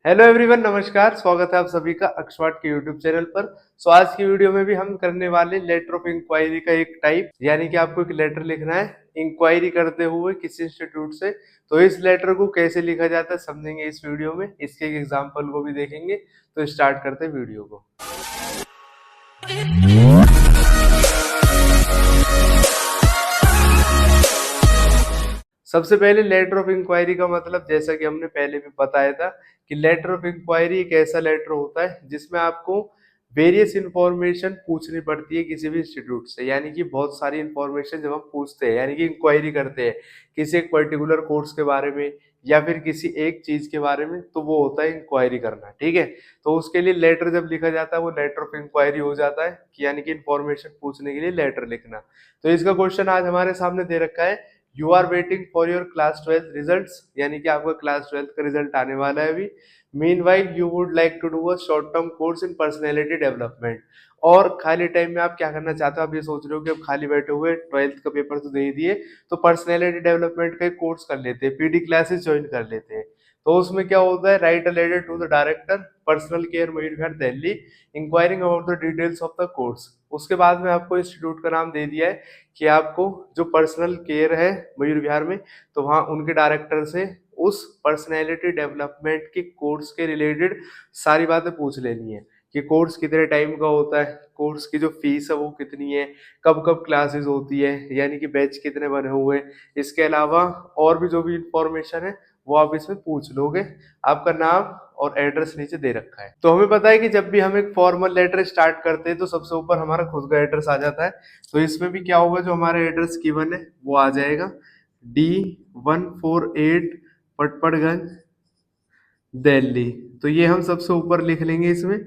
Hello everyone, नमस्कार। स्वागत है आप सभी का अक्षवाट के यूट्यूब चैनल पर। आज की वीडियो में भी हम करने वाले लेटर ऑफ इंक्वायरी का एक टाइप, यानी कि आपको एक लेटर लिखना है इंक्वायरी करते हुए किसी इंस्टीट्यूट से। तो इस लेटर को कैसे लिखा जाता है समझेंगे इस वीडियो में, इसके एक एग्जाम्पल को भी देखेंगे। तो स्टार्ट करते हैं वीडियो को। सबसे पहले लेटर ऑफ इंक्वायरी का मतलब, जैसा कि हमने पहले भी बताया था, कि लेटर ऑफ इंक्वायरी एक ऐसा लेटर होता है जिसमें आपको वेरियस इंफॉर्मेशन पूछनी पड़ती है किसी भी इंस्टीट्यूट से। यानी कि बहुत सारी इंफॉर्मेशन जब हम पूछते हैं, यानी कि इंक्वायरी करते हैं किसी एक पर्टिकुलर कोर्स के बारे में या फिर किसी एक चीज के बारे में, तो वो होता है इंक्वायरी करना। ठीक है, तो उसके लिए लेटर जब लिखा जाता है वो लेटर ऑफ इंक्वायरी हो जाता है, कि यानी कि इंफॉर्मेशन पूछने के लिए लेटर लिखना। तो इसका क्वेश्चन आज हमारे सामने दे रखा है, you are waiting for your class 12 results, यानी कि आपका क्लास 12 का रिजल्ट आने वाला है अभी। Meanwhile you would like to do a short term course in personality development. और खाली टाइम में आप क्या करना चाहते हो? आप ये सोच रहे हो कि अब खाली बैठे हुए 12th का पेपर तो दे ही दिए, तो पर्सनैलिटी डेवलपमेंट का एक कोर्स कर लेते हैं, पीडी क्लासेस ज्वाइन कर लेते हैं। तो उसमें क्या होता है, write a letter to the director personal care Mayur Vihar Delhi inquiring about the details of the course. उसके बाद में आपको इंस्टीट्यूट का नाम दे दिया है कि आपको जो पर्सनल केयर है मयूर विहार में, तो वहाँ उनके डायरेक्टर से उस पर्सनैलिटी डेवलपमेंट के कोर्स के रिलेटेड सारी बातें पूछ लेनी है, कि कोर्स कितने टाइम का होता है, कोर्स की जो फीस है वो कितनी है, कब कब क्लासेस होती है, यानी कि बैच कितने बने हुए हैं। इसके अलावा और भी जो भी इंफॉर्मेशन है वो आप इसमें पूछ लोगे। आपका नाम और एड्रेस नीचे दे रखा है। तो हमें पता है कि जब भी हम एक फॉर्मल लेटर स्टार्ट करते हैं तो सबसे ऊपर हमारा खुद का एड्रेस आ जाता है। तो इसमें भी क्या होगा, जो हमारा एड्रेस गिवन है वो आ जाएगा, D148 पटपड़गंज दिल्ली। तो ये हम सबसे ऊपर लिख लेंगे इसमें।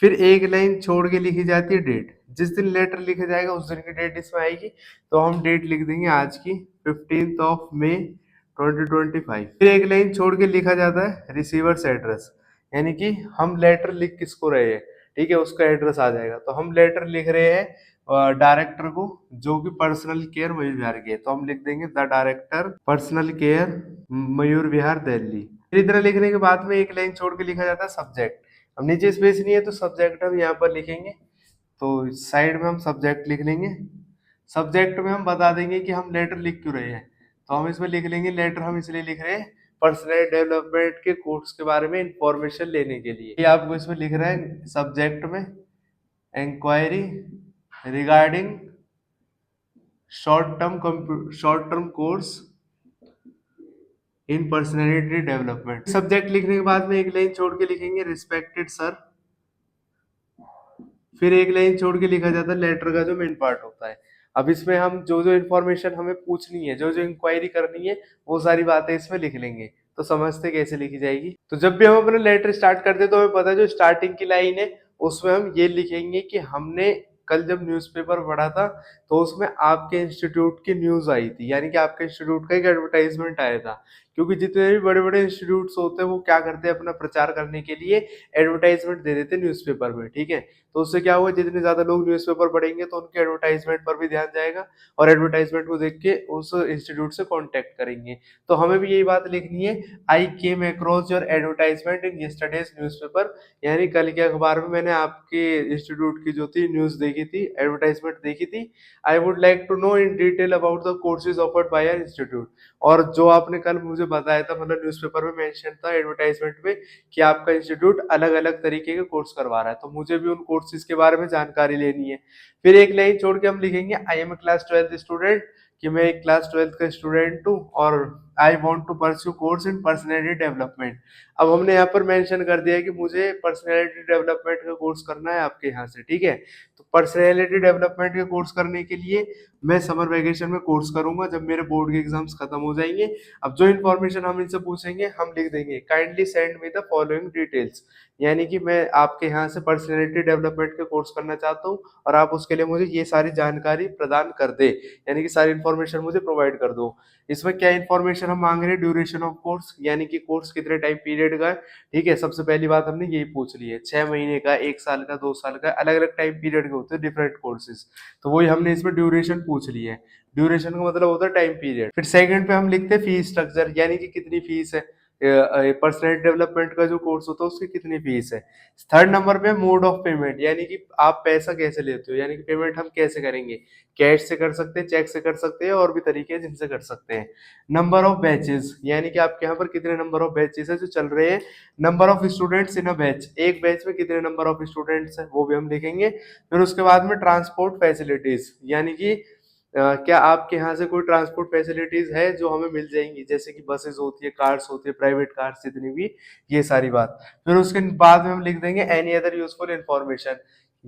फिर एक लाइन छोड़ के लिखी जाती है डेट। जिस दिन लेटर लिखा जाएगा उस दिन की डेट इसमें आएगी, तो हम डेट लिख देंगे आज की 15 मई 2025। फिर एक लाइन छोड़ के लिखा जाता है रिसीवर्स एड्रेस, यानी कि हम लेटर लिख किसको रहे हैं, ठीक है, उसका एड्रेस आ जाएगा। तो हम लेटर लिख रहे हैं डायरेक्टर को, जो कि पर्सनल केयर मयूर विहार के, तो हम लिख देंगे the director personal care Mayur Vihar Delhi. फिर इतना लिखने के बाद में एक लाइन छोड़ के लिखा जाता है सब्जेक्ट। अब नीचे स्पेस नहीं है तो सब्जेक्ट हम यहाँ पर लिखेंगे, तो साइड में हम सब्जेक्ट लिख लेंगे। सब्जेक्ट में हम बता देंगे कि हम लेटर लिख क्यों रहे हैं, तो हम इसमें लिख लेंगे लेटर हम इसलिए लिख रहे हैं पर्सनल डेवलपमेंट के कोर्स के बारे में इंफॉर्मेशन लेने के लिए। ये आपको इसमें लिख रहा है सब्जेक्ट में, inquiry regarding short term course in personality development. Subject लिखने के बाद में एक लाइन छोड़ के लिखेंगे रिस्पेक्टेड सर। फिर एक लाइन छोड़ के लिखा जाता है लेटर का जो मेन पार्ट होता है। अब इसमें हम जो जो इन्फॉर्मेशन हमें पूछनी है, जो जो इंक्वायरी करनी है, वो सारी बातें इसमें लिख लेंगे। तो समझते कैसे लिखी जाएगी। तो जब भी हम अपना लेटर स्टार्ट करते हैं तो हमें पता है जो स्टार्टिंग की लाइन है उसमें हम ये लिखेंगे कि हमने कल जब न्यूज़पेपर पढ़ा था तो उसमें आपके इंस्टीट्यूट की न्यूज आई थी, यानी कि आपके इंस्टीट्यूट का एक एडवर्टाइजमेंट आया था। क्योंकि जितने भी बड़े बड़े इंस्टीट्यूट्स होते हैं वो क्या करते हैं, अपना प्रचार करने के लिए एडवर्टाइजमेंट दे देते हैं न्यूज़पेपर में। ठीक है, तो उससे क्या होगा, जितने ज्यादा लोग न्यूज़पेपर पढ़ेंगे तो उनके एडवर्टाइजमेंट पर भी ध्यान जाएगा और एडवर्टाइजमेंट को देख के उस इंस्टीट्यूट से कांटेक्ट करेंगे। तो हमें भी यही बात लिखनी है, I came across your advertisement in yesterday's newspaper, यानी कल के अखबार में मैंने आपके इंस्टीट्यूट की जो थी न्यूज देखी थी, एडवर्टाइजमेंट देखी थी। I would like to know in detail about the courses offered by our institute. और जो आपने कल मुझे बताया था, मतलब न्यूज़पेपर में मेंशन था एडवर्टाइजमेंट में, कि आपका इंस्टीट्यूट अलग अलग तरीके के कोर्स करवा रहा है, तो मुझे भी उन कोर्सेज के बारे में जानकारी लेनी है। फिर एक लाइन छोड़ के हम लिखेंगे I am a class 12 student, कि मैं एक क्लास 12 का स्टूडेंट हूँ और I want to pursue course in personality development. अब हमने यहाँ पर मेंशन कर दिया है कि मुझे पर्सनैलिटी डेवलपमेंट का कोर्स करना है आपके यहाँ से। ठीक है, तो पर्सनैलिटी डेवलपमेंट के कोर्स करने के लिए मैं समर वेकेशन में कोर्स करूंगा जब मेरे बोर्ड के एग्जाम्स खत्म हो जाएंगे। अब जो इन्फॉर्मेशन हम इनसे पूछेंगे हम लिख देंगे, kindly send me the following details, यानी कि मैं आपके यहाँ से पर्सनैलिटी डेवलपमेंट का कोर्स करना चाहता हूँ और आप उसके लिए मुझे ये सारी जानकारी प्रदान कर दे, यानी कि सारी इन्फॉर्मेशन मुझे प्रोवाइड कर दो। इसमें क्या इन्फॉर्मेशन हम मांग रहे हैं, ड्यूरेशन ऑफ कोर्स, यानी कि कोर्स कितने टाइम पीरियड का है। ठीक है, सबसे पहली बात हमने यही पूछ ली है, 6 महीने का, 1 साल का, 2 साल का, अलग अलग टाइम पीरियड के होते हैं डिफरेंट कोर्सेज। तो वही हमने इसमें ड्यूरेशन पूछ ली है। ड्यूरेशन का मतलब होता है टाइम पीरियड। फिर सेकंड पे हम लिखते हैं फीस स्ट्रक्चर, यानी कि कितनी फीस है। पर्सनल डेवलपमेंट का जो कोर्स होता है उसकी कितनी फीस है। थर्ड नंबर पे मोड ऑफ पेमेंट, यानी कि आप पैसा कैसे लेते हो, यानी कि पेमेंट हम कैसे करेंगे, कैश से कर सकते हैं, चेक से कर सकते हैं, और भी तरीके हैं जिनसे कर सकते हैं। नंबर ऑफ बैचेस, यानी कि आपके यहाँ पर कितने नंबर ऑफ बैचेस है जो चल रहे हैं। Number of students in a batch, एक बैच में कितने नंबर ऑफ स्टूडेंट्स है वो भी हम लिखेंगे। फिर उसके बाद में ट्रांसपोर्ट फैसिलिटीज, यानी कि क्या आपके यहाँ से कोई ट्रांसपोर्ट फैसिलिटीज है जो हमें मिल जाएंगी, जैसे कि बसेस होती है, कार्स होती है, प्राइवेट कार्स जितनी भी, ये सारी बात। फिर उसके बाद में हम लिख देंगे एनी अदर यूजफुल इंफॉर्मेशन,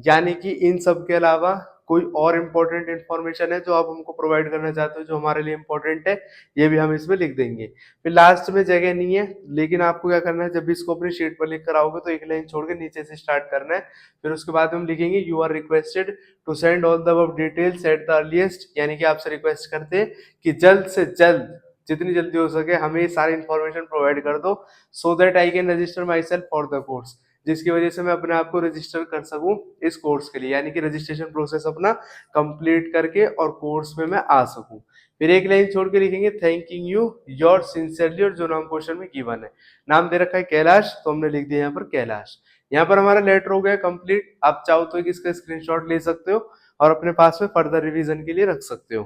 यानी कि इन सब के अलावा कोई और इम्पोर्टेंट इन्फॉर्मेशन है जो आप हमको प्रोवाइड करना चाहते हो जो हमारे लिए इम्पोर्टेंट है, ये भी हम इसमें लिख देंगे। फिर लास्ट में जगह नहीं है, लेकिन आपको क्या करना है, जब भी इसको अपनी शीट पर लिख कर आओगे तो एक लाइन छोड़ के नीचे से स्टार्ट करना है। फिर उसके बाद हम लिखेंगे you are requested to send all the above details at the earliest, यानी कि आपसे रिक्वेस्ट करते हैं कि जल्द से जल्द, जितनी जल्दी हो सके हमें ये सारी इन्फॉर्मेशन प्रोवाइड कर दो, so that I can register my self for the course, जिसकी वजह से मैं अपने आप को रजिस्टर कर सकूं इस कोर्स के लिए, यानी कि रजिस्ट्रेशन प्रोसेस अपना कंप्लीट करके और कोर्स में मैं आ सकूं। फिर एक लाइन छोड़ के लिखेंगे थैंकिंग यू योर सिंसियरली, और जो नाम क्वेश्चन में गिवन है, नाम दे रखा है कैलाश, तो हमने लिख दिया यहाँ पर कैलाश। यहाँ पर हमारा लेटर हो गया कंप्लीट। आप चाहो तो एक इसका स्क्रीनशॉट ले सकते हो और अपने पास में फर्दर रिवीजन के लिए रख सकते हो।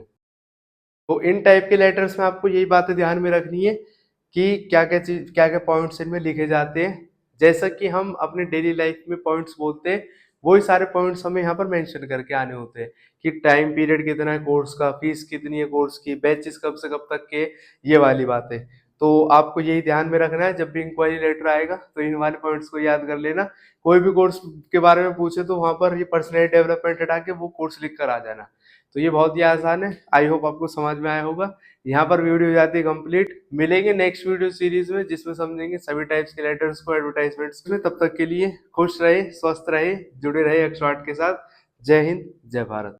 तो इन टाइप के लेटर्स में आपको यही बातें ध्यान में रखनी है कि क्या क्या चीज, क्या क्या पॉइंट्स इनमें लिखे जाते हैं। जैसा कि हम अपने डेली लाइफ में पॉइंट्स बोलते हैं, वही सारे पॉइंट्स हमें यहाँ पर मेंशन करके आने होते हैं कि टाइम पीरियड कितना है कोर्स का, फीस कितनी है कोर्स की, बैचेस कब से कब तक के, ये वाली बातें। तो आपको यही ध्यान में रखना है, जब भी इंक्वायरी लेटर आएगा तो इन वाले पॉइंट्स को याद कर लेना। कोई भी कोर्स के बारे में पूछे तो वहां पर ये पर्सनैलिटी डेवलपमेंट हटा के वो कोर्स लिख कर आ जाना। तो ये बहुत ही आसान है, आई होप आपको समझ में आया होगा। यहाँ पर वीडियो हो जाती है कंप्लीट। मिलेंगे नेक्स्ट वीडियो सीरीज में जिसमें समझेंगे सभी टाइप्स के लेटर्स को एडवर्टाइजमेंट्स में। तब तक के लिए खुश रहे, स्वस्थ रहे, जुड़े रहे एक्सपर्ट के साथ। जय हिंद, जय भारत।